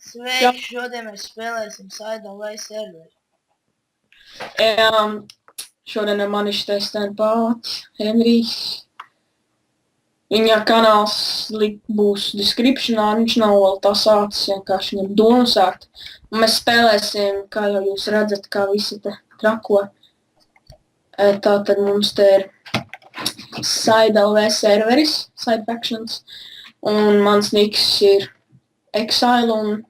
Sveiki, šodien mēs spēlēsim Saidal vai serveri. Šodien ar mani šitais pāts, Henrijs. Viņa kanāls būs descriptionā, viņš nav vēl tā sācis, vienkārši viņam doma sākt. Un mēs spēlēsim, kā jau jūs redzat, kā visi te trako. Tātad mums te ir Saidal vai serveris, Side Factions. Un mans niks ir Exile un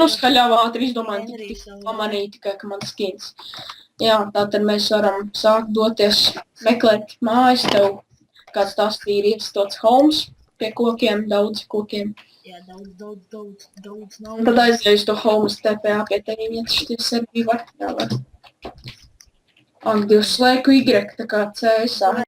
skaļāvā ātri izdomājam, tik pamanīja tikai, ka man skins. Jā, tātad mēs varam sākt doties meklēt mājas, tev kāds tās ir ievstots homes pie kokiem, daudz kokiem. Jā, daudz. Un tad aizēju uz to homes TPA pie tevīm, ja šitie serveri var. Jā, var. Ak, Dievs, slēku Y, tā kā CSA.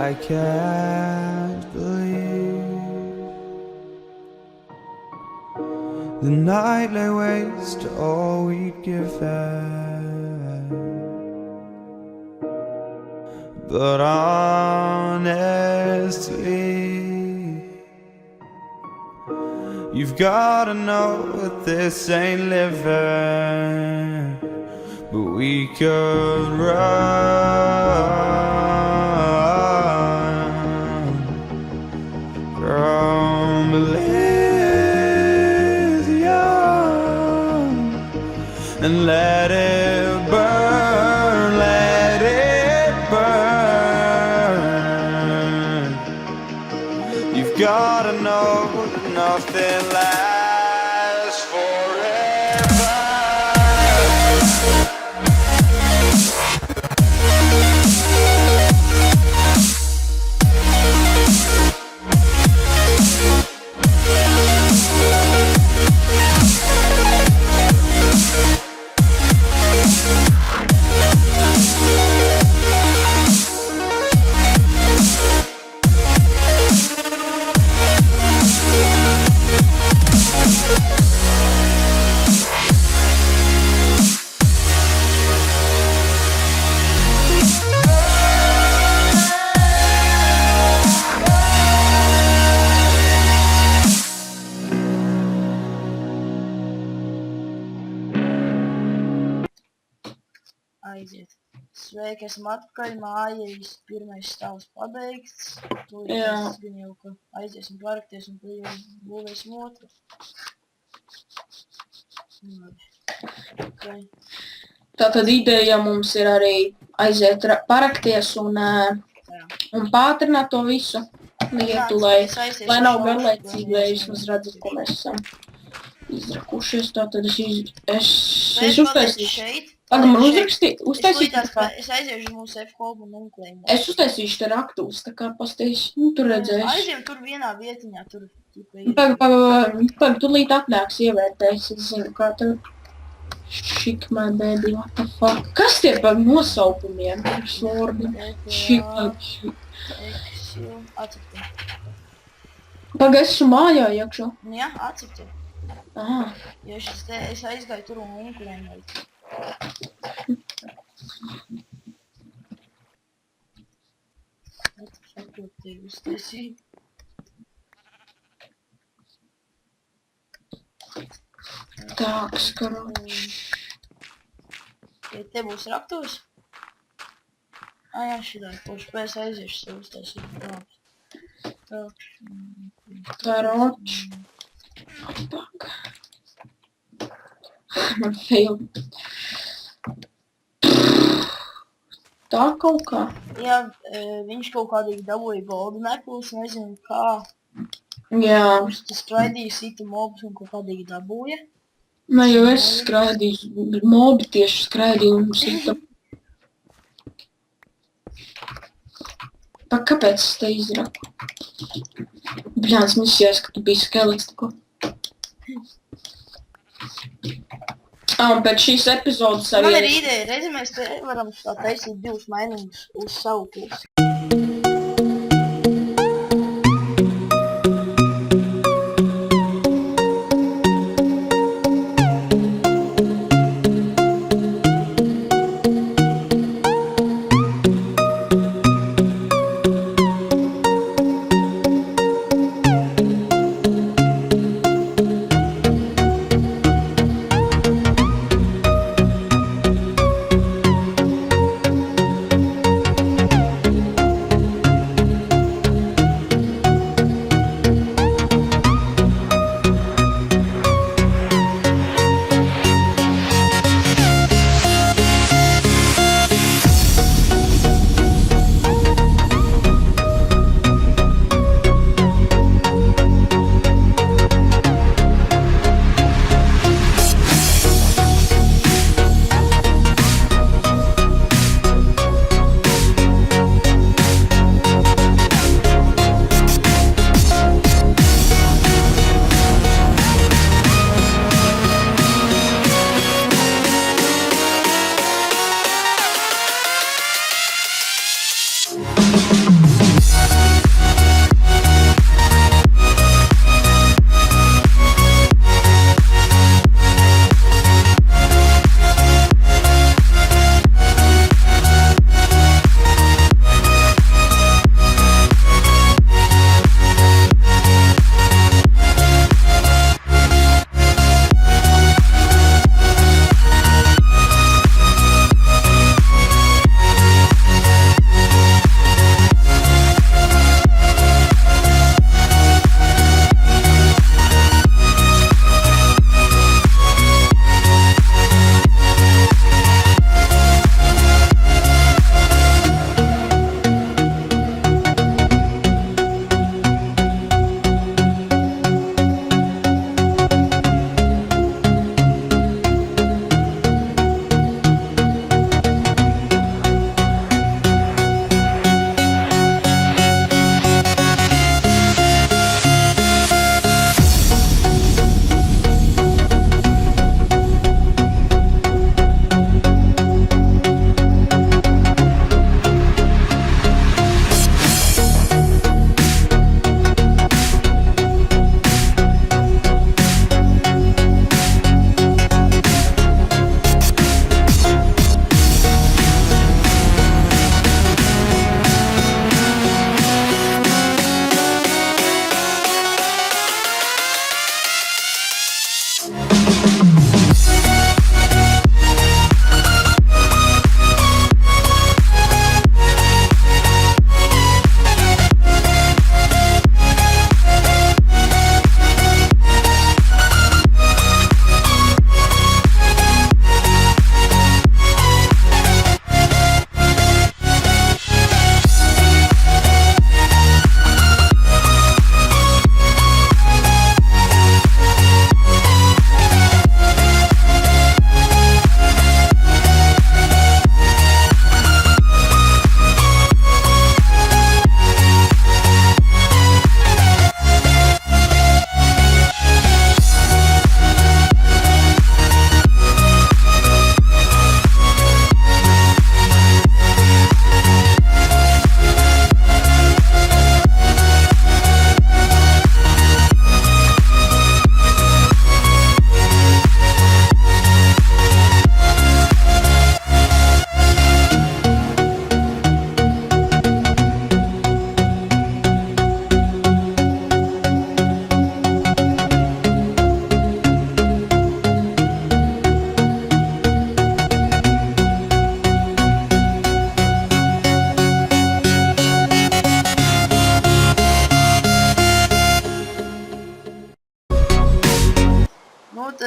I can't believe the night lay waste to all we'd given. But honestly, you've gotta know that this ain't living. But we could run from Elysium and let it burn, let it burn. You've gotta know that nothing lasts forever. Aiziet. Sveiki, esam atpakaļ, mājas pirmais stāvs pabeigts. Jā. Mēs gan jau, ka aiziesim parakties un būvēsim otru. Okay. Tātad ideja mums ir arī aiziet parakties un pātrināt to visu lietu, lai nav garlaicīgi, lai vismaz redzat, ko mēs esam izrakušies. Tātad es uztaisīšu. Pagad, man uztaisīt tā kā. Es aiziešu mūsu F-kobu un unklējumu. Es uztaisīšu te raktuves, tā kā pastīšu, tur redzēšu. Aiziem tur vienā vietiņā, tur tipa ir. Pagad, tulīt atnāks ievērtējis, es zinu, kā tev. Chic my baby, what the fuck? Kas tie par nosaukumiem? Svordi. Chic my baby. Atcepti. Pagad, es esmu mājā iekšā. Jā, atcepti. Aha. Jo es aizgāju tur un unklējumu. Sakot, tev uztaisīt. Tāks, karoči. Ja te būs raktos? Jā, šitā, kurš pēc aiziešu sev uztaisīt. Karoči. Tak. Man fail. Tā kaut kā. Jā, viņš kaut kādīgi dabūja golden apples, nezinu kā. Jā. Viņš tas skraidīja sita mobus un kaut kādīgi dabūja. Nē, jau es skraidīju, mobi tieši skraidīju un sita. Kāpēc es te izraku? Bļāns misijās, ka tu biji skelets tako. Un pēc šīs epizodes Man ir arī... ideja, reizi mēs te varam tā taisīt divus mainījumus uz savu pusi.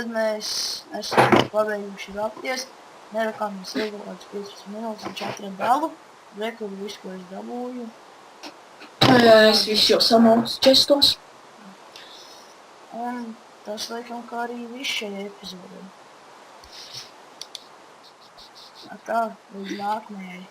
tad mēs esam pabeiguši rakties. Nerakāmies ilgi, kāds 15 minūtes un 4 dalu. Reku visu, ko es dabūju. Es visu jau samaucu čestos. Un tas laikam kā arī viss šajā epizodē. Tā, līdz nākamajai.